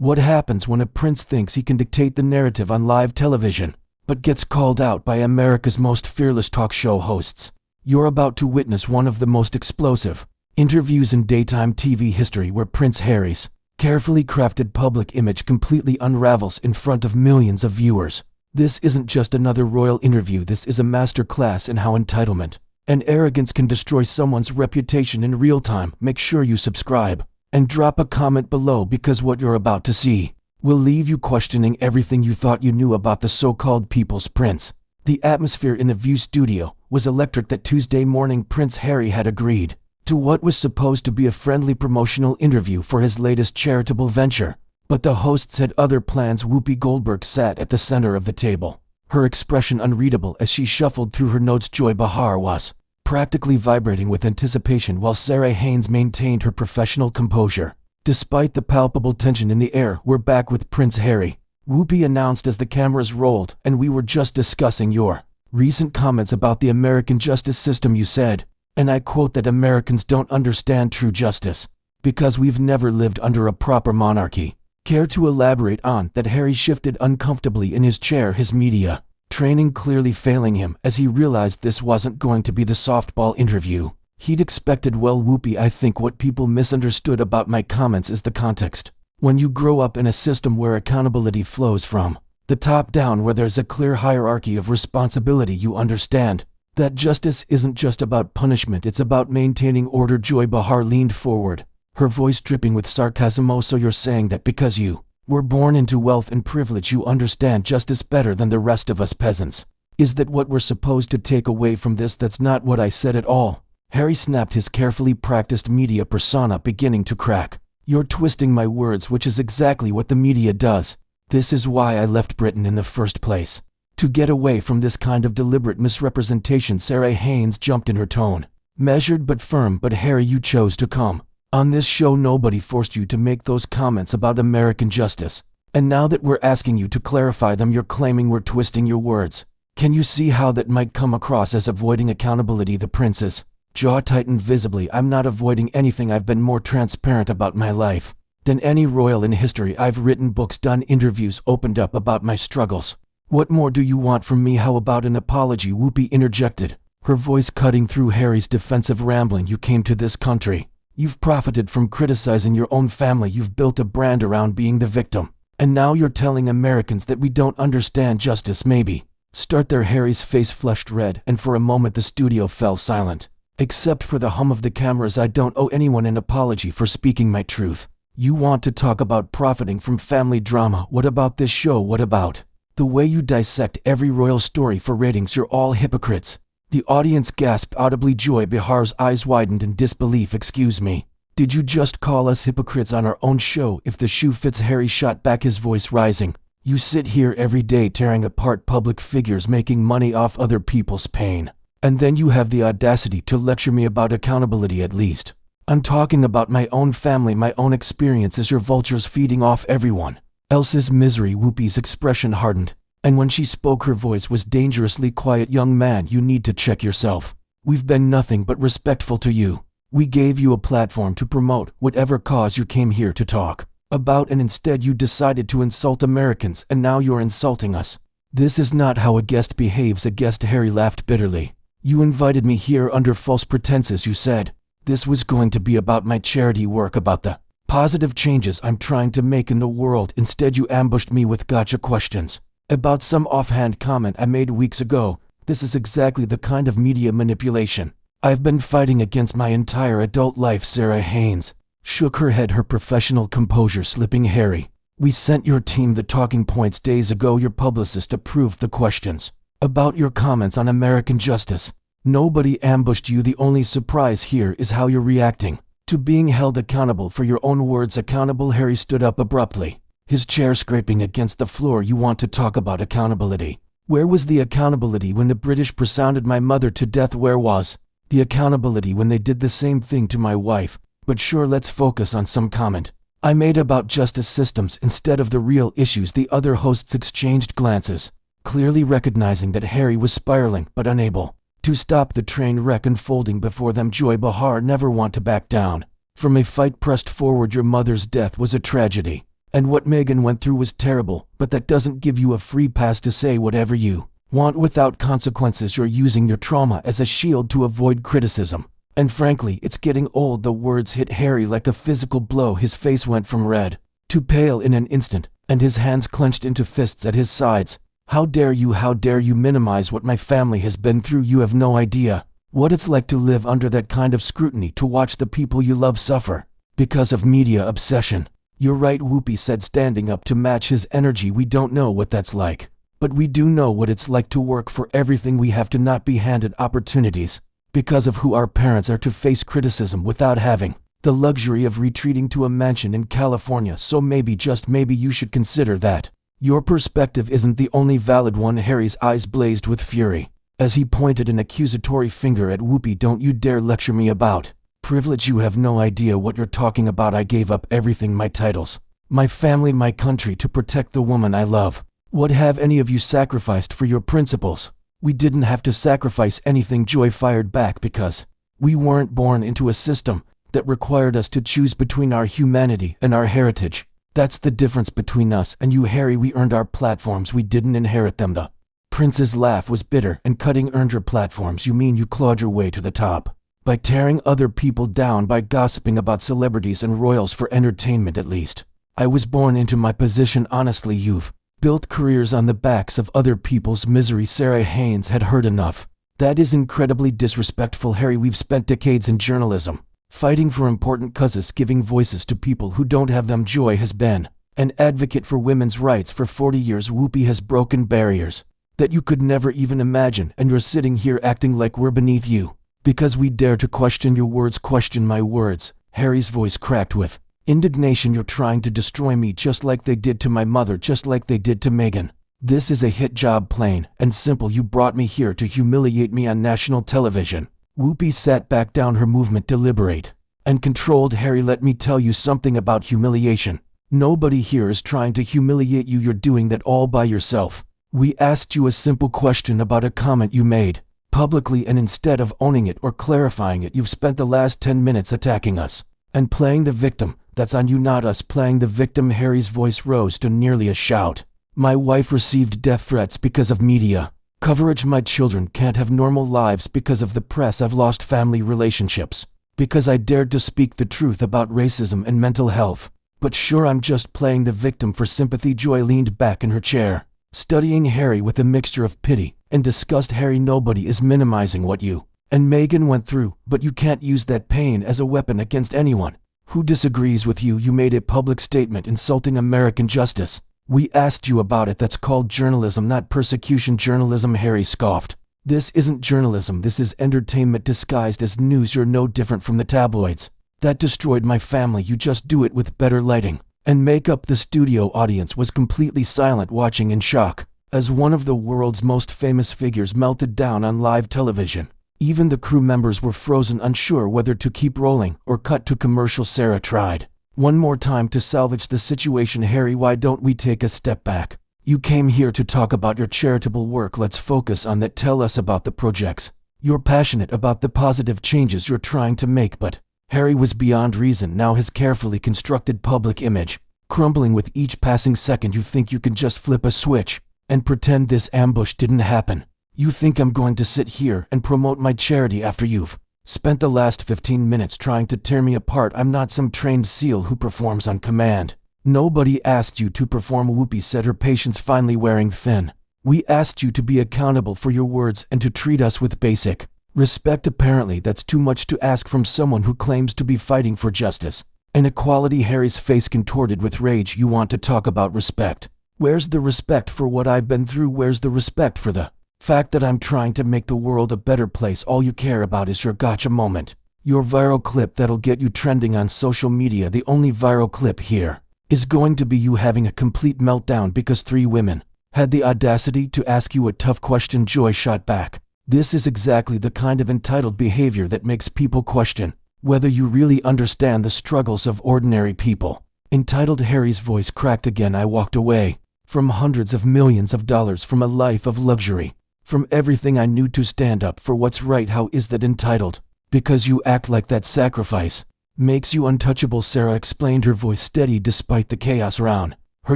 What happens when a prince thinks he can dictate the narrative on live television, but gets called out by America's most fearless talk show hosts? You're about to witness one of the most explosive interviews in daytime TV history, where Prince Harry's carefully crafted public image completely unravels in front of millions of viewers. This isn't just another royal interview, this is a masterclass in how entitlement and arrogance can destroy someone's reputation in real time. Make sure you subscribe and drop a comment below, because what you're about to see will leave you questioning everything you thought you knew about the so-called People's Prince. The atmosphere in the View studio was electric that Tuesday morning. Prince Harry had agreed to what was supposed to be a friendly promotional interview for his latest charitable venture. But the hosts had other plans. Whoopi Goldberg sat at the center of the table, her expression unreadable as she shuffled through her notes. Joy Behar was practically vibrating with anticipation, while Sarah Haynes maintained her professional composure. Despite the palpable tension in the air, "We're back with Prince Harry," Whoopi announced as the cameras rolled. "And we were just discussing your recent comments about the American justice system. You said, and I quote, that Americans don't understand true justice because we've never lived under a proper monarchy. Care to elaborate on that?" Harry shifted uncomfortably in his chair, his media training clearly failing him as he realized this wasn't going to be the softball interview he'd expected. "Well, Whoopi, I think what people misunderstood about my comments is the context. When you grow up in a system where accountability flows from the top down, where there's a clear hierarchy of responsibility, you understand that justice isn't just about punishment, it's about maintaining order." Joy Behar leaned forward, her voice dripping with sarcasm. "Oh, so you're saying that because you were born into wealth and privilege, you understand justice better than the rest of us peasants? Is that what we're supposed to take away from this?" "That's not what I said at all," Harry snapped, his carefully practiced media persona beginning to crack. "You're twisting my words, which is exactly what the media does. This is why I left Britain in the first place, to get away from this kind of deliberate misrepresentation." Sarah Haynes jumped in, her tone measured but firm. "But Harry, you chose to come on this show. Nobody forced you to make those comments about American justice. And now that we're asking you to clarify them, you're claiming we're twisting your words. Can you see how that might come across as avoiding accountability?" The prince's jaw tightened visibly. "I'm not avoiding anything. I've been more transparent about my life than any royal in history. I've written books, done interviews, opened up about my struggles. What more do you want from me? How about an apology?" Whoopi interjected, her voice cutting through Harry's defensive rambling. "You came to this country. You've profited from criticizing your own family. You've built a brand around being the victim. And now you're telling Americans that we don't understand justice. Maybe start there." Harry's face flushed red, and for a moment the studio fell silent, except for the hum of the cameras. "I don't owe anyone an apology for speaking my truth. You want to talk about profiting from family drama? What about this show? What about the way you dissect every royal story for ratings? You're all hypocrites." The audience gasped audibly. Joy Behar's eyes widened in disbelief. "Excuse me, did you just call us hypocrites on our own show?" "If the shoe fits," Harry shot back, his voice rising. "You sit here every day tearing apart public figures, making money off other people's pain, and then you have the audacity to lecture me about accountability. At least I'm talking about my own family, my own experiences. You're vultures feeding off everyone else's misery." Whoopi's expression hardened, and when she spoke her voice was dangerously quiet. "Young man, you need to check yourself. We've been nothing but respectful to you. We gave you a platform to promote whatever cause you came here to talk about, and instead you decided to insult Americans, and now you're insulting us. This is not how a guest behaves." "A guest?" Harry laughed bitterly. "You invited me here under false pretenses. You said this was going to be about my charity work, about the positive changes I'm trying to make in the world. Instead you ambushed me with gotcha questions about some offhand comment I made weeks ago. This is exactly the kind of media manipulation I've been fighting against my entire adult life." Sarah Haynes shook her head, her professional composure slipping. "Harry, we sent your team the talking points days ago. Your publicist approved the questions about your comments on American justice. Nobody ambushed you. The only surprise here is how you're reacting to being held accountable for your own words." "Accountable?" Harry stood up abruptly, his chair scraping against the floor. "You want to talk about accountability? Where was the accountability when the British pounded my mother to death? Where was the accountability when they did the same thing to my wife?" "But sure, let's focus on some comment I made about justice systems instead of the real issues." The other hosts exchanged glances, clearly recognizing that Harry was spiraling but unable to stop the train wreck unfolding before them. Joy Behar, never want to back down from a fight pressed forward. "Your mother's death was a tragedy, And what Megan went through was terrible, but that doesn't give you a free pass to say whatever you want without consequences. You're using your trauma as a shield to avoid criticism. And frankly, it's getting old." The words hit Harry like a physical blow. His face went from red to pale in an instant, and his hands clenched into fists at his sides. How dare you minimize what my family has been through? You have no idea what it's like to live under that kind of scrutiny, to watch the people you love suffer because of media obsession." "You're right," Whoopi said, standing up to match his energy. "We don't know what that's like, but we do know what it's like to work for everything we have, to not be handed opportunities because of who our parents are, to face criticism without having the luxury of retreating to a mansion in California. So maybe, just maybe, you should consider that your perspective isn't the only valid one." Harry's eyes blazed with fury as he pointed an accusatory finger at Whoopi. "Don't you dare lecture me about privilege. You have no idea what you're talking about. I gave up everything, my titles, my family, my country, to protect the woman I love. What have any of you sacrificed for your principles?" "We didn't have to sacrifice anything," Joy fired back, "because we weren't born into a system that required us to choose between our humanity and our heritage. That's the difference between us and you, Harry. We earned our platforms. We didn't inherit them." The prince's laugh was bitter and cutting. "Earned your platforms? You mean you clawed your way to the top by tearing other people down, by gossiping about celebrities and royals for entertainment? At least I was born into my position. Honestly, you've built careers on the backs of other people's misery." Sarah Haynes had heard enough. "That is incredibly disrespectful, Harry. We've spent decades in journalism, fighting for important causes, giving voices to people who don't have them. Joy has been an advocate for women's rights for 40 years. Whoopi has broken barriers that you could never even imagine, and you're sitting here acting like we're beneath you because we dare to question your words." "Question my words?" Harry's voice cracked with indignation. "You're trying to destroy me, just like they did to my mother, just like they did to Megan. This is a hit job, plain and simple. You brought me here to humiliate me on national television." Whoopi sat back down, her movement deliberate and controlled. "Harry, let me tell you something about humiliation. Nobody here is trying to humiliate you. You're doing that all by yourself. We asked you a simple question about a comment you made publicly, and instead of owning it or clarifying it, you've spent the last 10 minutes attacking us and playing the victim. That's on you, not us." "Playing the victim?" Harry's voice rose to nearly a shout. "My wife received death threats because of media coverage. My children can't have normal lives because of the press. I've lost family relationships because I dared to speak the truth about racism and mental health. But sure, I'm just playing the victim for sympathy." Joy leaned back in her chair, studying Harry with a mixture of pity and disgust. "Harry, nobody is minimizing what you and Megan went through, but you can't use that pain as a weapon against anyone who disagrees with you. You made a public statement insulting American justice. We asked you about it. That's called journalism, not persecution." "Journalism?" Harry scoffed. "This isn't journalism. This is entertainment disguised as news. You're no different from the tabloids that destroyed my family. You just do it with better lighting and makeup." The studio audience was completely silent, watching in shock as one of the world's most famous figures melted down on live television. Even the crew members were frozen, unsure whether to keep rolling or cut to commercial. Sarah tried one more time to salvage the situation. "Harry, why don't we take a step back? You came here to talk about your charitable work. Let's focus on that. Tell us about the projects. You're passionate about the positive changes you're trying to make." But Harry was beyond reason now, his carefully constructed public image crumbling with each passing second. "You think you can just flip a switch and pretend this ambush didn't happen? You think I'm going to sit here and promote my charity after you've spent the last 15 minutes trying to tear me apart? I'm not some trained SEAL who performs on command." "Nobody asked you to perform," Whoopi said, her patience finally wearing thin. "We asked you to be accountable for your words and to treat us with basic respect. Apparently that's too much to ask from someone who claims to be fighting for justice and equality." Harry's face contorted with rage. "You want to talk about respect? Where's the respect for what I've been through? Where's the respect for the fact that I'm trying to make the world a better place? All you care about is your gotcha moment, your viral clip that'll get you trending on social media. The only viral clip here is going to be you having a complete meltdown because 3 women had the audacity to ask you a tough question." Joy shot back. "This is exactly the kind of entitled behavior that makes people question whether you really understand the struggles of ordinary people." "Entitled?" Harry's voice cracked again. "I walked away from hundreds of millions of dollars, from a life of luxury, from everything I knew to stand up for what's right. How is that entitled? Because you act like that sacrifice Makes you untouchable, Sarah explained, her voice steady despite the chaos around her.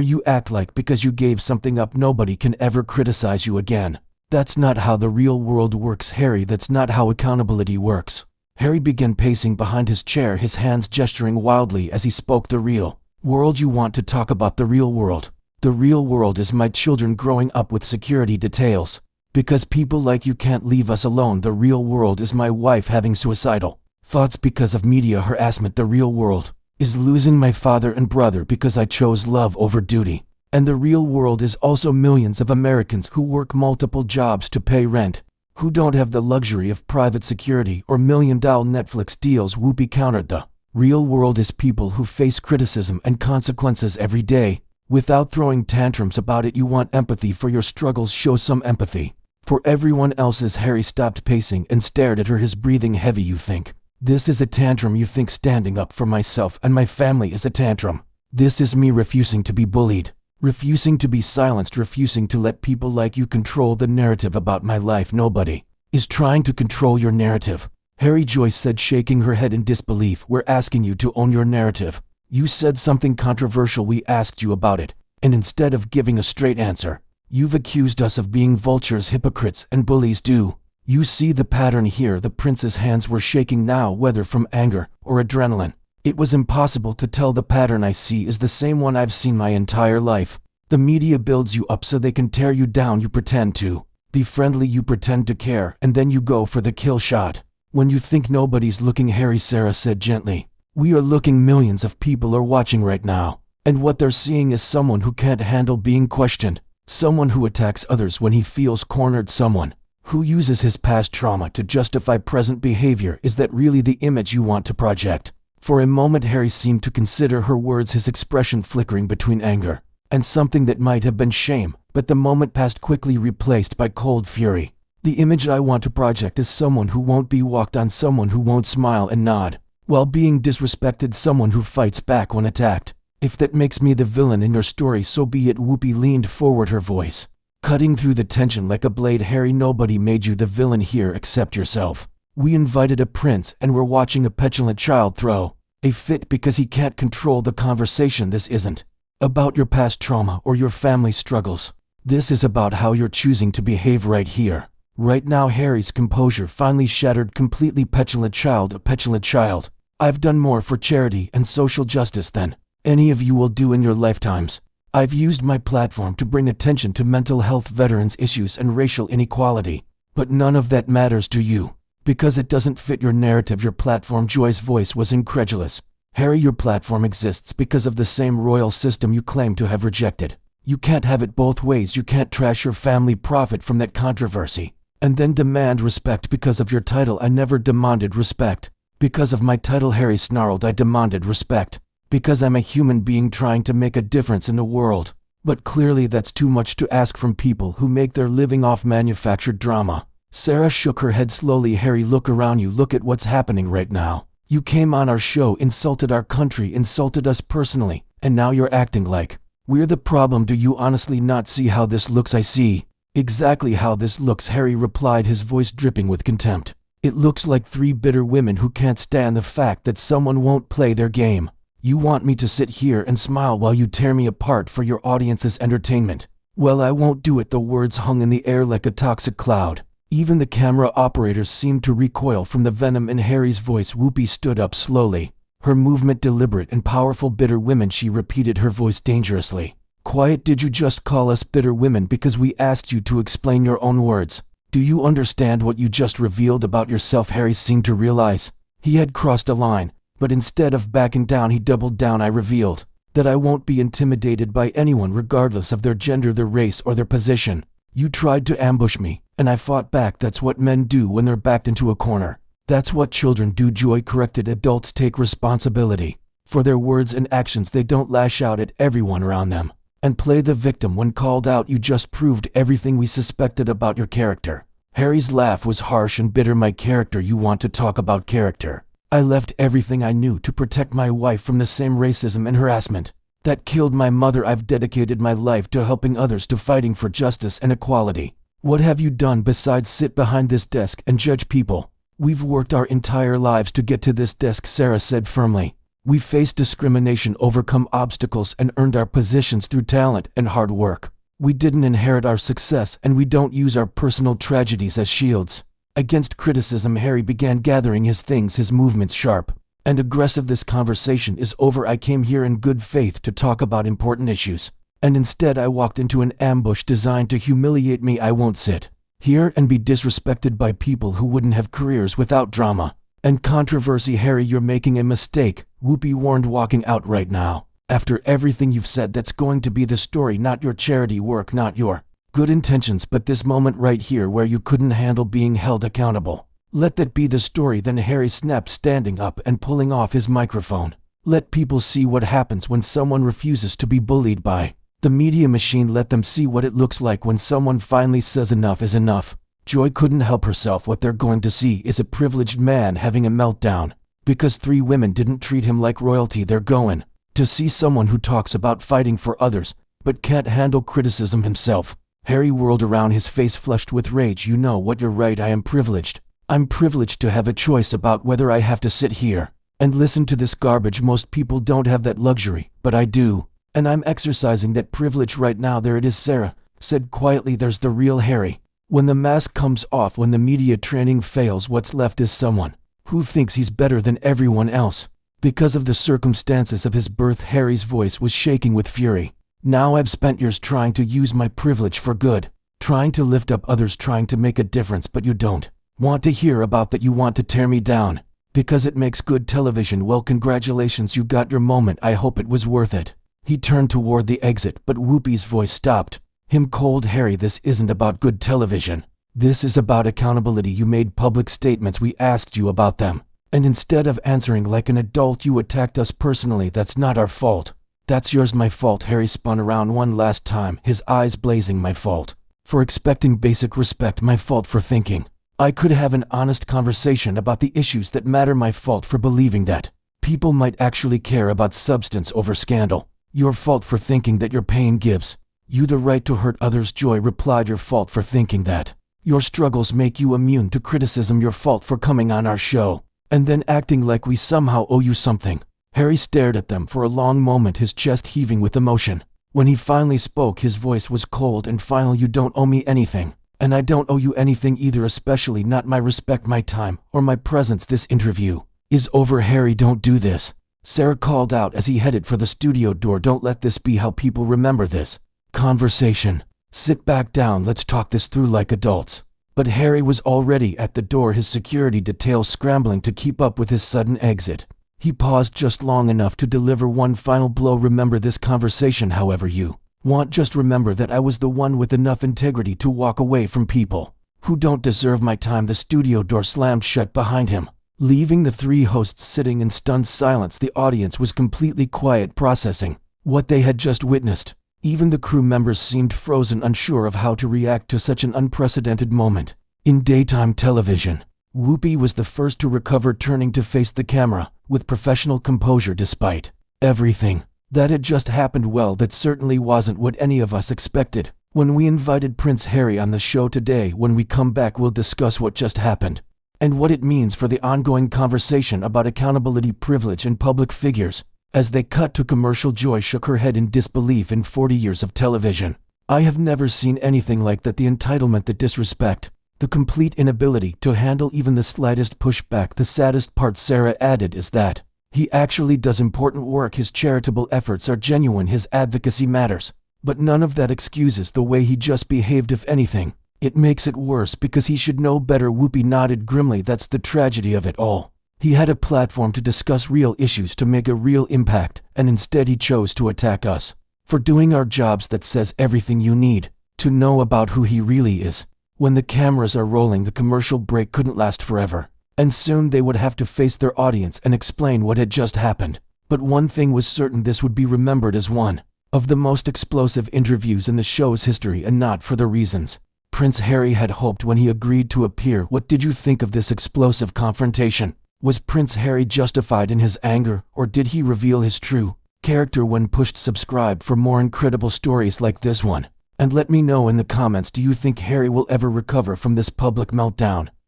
You act like because you gave something up nobody can ever criticize you again. That's not how the real world works, Harry. That's not how accountability works. Harry began pacing behind his chair, his hands gesturing wildly as he spoke. The real world you want to talk about? The real world. The real world is my children growing up with security details. Because people like you can't leave us alone. The real world is my wife having suicidal thoughts because of media harassment. The real world is losing my father and brother because I chose love over duty. And the real world is also millions of Americans who work multiple jobs to pay rent, who don't have the luxury of private security or million-dollar Netflix deals. Whoopi countered. The real world is people who face criticism and consequences every day without throwing tantrums about it. You want empathy for your struggles? Show some empathy for everyone else's. Harry stopped pacing and stared at her, his breathing heavy. You think this is a tantrum? You think standing up for myself and my family is a tantrum? This is me refusing to be bullied, refusing to be silenced, refusing to let people like you control the narrative about my life. Nobody is trying to control your narrative, Harry. Joyce said, shaking her head in disbelief. We're asking you to own your narrative. You said something controversial. We asked you about it, and instead of giving a straight answer, you've accused us of being vultures, hypocrites, and bullies. Do you see the pattern here? The prince's hands were shaking now, whether from anger or adrenaline. It was impossible to tell. The pattern I see is the same one I've seen my entire life. The media builds you up so they can tear you down. You pretend to be friendly, you pretend to care, and then you go for the kill shot when you think nobody's looking. Harry, Sarah said gently, we are looking. Millions of people are watching right now, and what they're seeing is someone who can't handle being questioned, someone who attacks others when he feels cornered, someone who uses his past trauma to justify present behavior. Is that really the image you want to project? For a moment Harry seemed to consider her words, his expression flickering between anger and something that might have been shame, but the moment passed quickly, replaced by cold fury. The image I want to project is someone who won't be walked on, someone who won't smile and nod while being disrespected, someone who fights back when attacked. If that makes me the villain in your story, so be it. Whoopi leaned forward, her voice cutting through the tension like a blade. Harry, nobody made you the villain here except yourself. We invited a prince and we're watching a petulant child throw a fit because he can't control the conversation. This isn't about your past trauma or your family struggles. This is about how you're choosing to behave right here, right now. Harry's composure finally shattered completely. Petulant child, a petulant child. I've done more for charity and social justice than any of you will do in your lifetimes. I've used my platform to bring attention to mental health, veterans issues, and racial inequality. But none of that matters to you, because it doesn't fit your narrative, your platform. Joy's voice was incredulous. Harry, your platform exists because of the same royal system you claim to have rejected. You can't have it both ways. You can't trash your family, profit from that controversy, and then demand respect because of your title. I never demanded respect because of my title, Harry snarled. I demanded respect because I'm a human being trying to make a difference in the world. But clearly that's too much to ask from people who make their living off manufactured drama. Sarah shook her head slowly. Harry, look around you. Look at what's happening right now. You came on our show, insulted our country, insulted us personally, and now you're acting like we're the problem. Do you honestly not see how this looks? I see exactly how this looks, Harry replied, his voice dripping with contempt. It looks like three bitter women who can't stand the fact that someone won't play their game. You want me to sit here and smile while you tear me apart for your audience's entertainment? Well, I won't do it. The words hung in the air like a toxic cloud. Even the camera operators seemed to recoil from the venom in Harry's voice. Whoopi stood up slowly, her movement deliberate and powerful. Bitter women, she repeated, her voice dangerously quiet. Did you just call us bitter women because we asked you to explain your own words? Do you understand what you just revealed about yourself? Harry seemed to realize he had crossed a line, but instead of backing down, he doubled down. I revealed that I won't be intimidated by anyone regardless of their gender, their race, or their position. You tried to ambush me, and I fought back. That's what men do when they're backed into a corner. That's what children do, Joy corrected. Adults take responsibility for their words and actions. They don't lash out at everyone around them and play the victim when called out. You just proved everything we suspected about your character. Harry's laugh was harsh and bitter. My character? You want to talk about character? I left everything I knew to protect my wife from the same racism and harassment that killed my mother. I've dedicated my life to helping others, to fighting for justice and equality. What have you done besides sit behind this desk and judge people? We've worked our entire lives to get to this desk, Sarah said firmly. We faced discrimination, overcome obstacles, and earned our positions through talent and hard work. We didn't inherit our success, and we don't use our personal tragedies as shields. Against criticism, Harry began gathering his things, his movements sharp and aggressive. This conversation is over. I came here in good faith to talk about important issues, and instead I walked into an ambush designed to humiliate me. I won't sit here and be disrespected by people who wouldn't have careers without drama and controversy. Harry, you're making a mistake, Whoopi warned, walking out right now. After everything you've said, that's going to be the story, not your charity work, not your good intentions, but this moment right here where you couldn't handle being held accountable. Let that be the story. Then Harry snapped, standing up and pulling off his microphone. Let people see what happens when someone refuses to be bullied by the media machine. Let them see what it looks like when someone finally says enough is enough. Joy couldn't help herself. What they're going to see is a privileged man having a meltdown because 3 women didn't treat him like royalty. They're going to see someone who talks about fighting for others but can't handle criticism himself. Harry whirled around, his face flushed with rage. You know what? You're right. I am privileged. I'm privileged to have a choice about whether I have to sit here and listen to this garbage. Most people don't have that luxury, but I do, and I'm exercising that privilege right now. There it is, Sarah said quietly. There's the real Harry. When the mask comes off, when the media training fails, what's left is someone who thinks he's better than everyone else. Because of the circumstances of his birth, Harry's voice was shaking with fury. Now I've spent years trying to use my privilege for good, trying to lift up others, trying to make a difference, but you don't want to hear about that. You want to tear me down because it makes good television. Well, congratulations, you got your moment. I hope it was worth it. He turned toward the exit, but Whoopi's voice stopped him cold. Harry, this isn't about good television. This is about accountability. You made public statements. We asked you about them, and instead of answering like an adult, you attacked us personally. That's not our fault. That's yours. My fault. Harry spun around one last time, his eyes blazing. My fault for expecting basic respect. My fault for thinking I could have an honest conversation about the issues that matter. My fault for believing that people might actually care about substance over scandal. Your fault for thinking that your pain gives you the right to hurt others. Joy replied, your fault for thinking that your struggles make you immune to criticism. Your fault for coming on our show and then acting like we somehow owe you something. Harry stared at them for a long moment, his chest heaving with emotion. When he finally spoke, his voice was cold and final. You don't owe me anything, and I don't owe you anything either, especially not my respect, my time, or my presence. This interview is over. Harry, don't do this, Sarah called out as he headed for the studio door. Don't let this be how people remember this conversation. Sit back down. Let's talk this through like adults. But Harry was already at the door, his security details scrambling to keep up with his sudden exit. He paused just long enough to deliver one final blow. Remember this conversation however you want. Just remember that I was the one with enough integrity to walk away from people who don't deserve my time. The studio door slammed shut behind him, leaving the 3 hosts sitting in stunned silence. The audience was completely quiet, processing what they had just witnessed. Even the crew members seemed frozen, unsure of how to react to such an unprecedented moment in daytime television. Whoopi was the first to recover, turning to face the camera with professional composure. Despite everything that had just happened, well, that certainly wasn't what any of us expected when we invited Prince Harry on the show today. When we come back, we'll discuss what just happened and what it means for the ongoing conversation about accountability, privilege, and public figures. As they cut to commercial, Joy shook her head in disbelief. In 40 years of television, I have never seen anything like that. The entitlement, the disrespect, the complete inability to handle even the slightest pushback. The saddest part, Sarah added, is that he actually does important work. His charitable efforts are genuine. His advocacy matters. But none of that excuses the way he just behaved. If anything, it makes it worse because he should know better. Whoopi nodded grimly. That's the tragedy of it all. He had a platform to discuss real issues, to make a real impact, and instead he chose to attack us for doing our jobs. That says everything you need to know about who he really is. When the cameras are rolling, the commercial break couldn't last forever, and soon they would have to face their audience and explain what had just happened. But one thing was certain, this would be remembered as one of the most explosive interviews in the show's history, and not for the reasons Prince Harry had hoped when he agreed to appear. What did you think of this explosive confrontation? Was Prince Harry justified in his anger, or did he reveal his true character when pushed? Subscribe for more incredible stories like this one, and let me know in the comments, do you think Harry will ever recover from this public meltdown?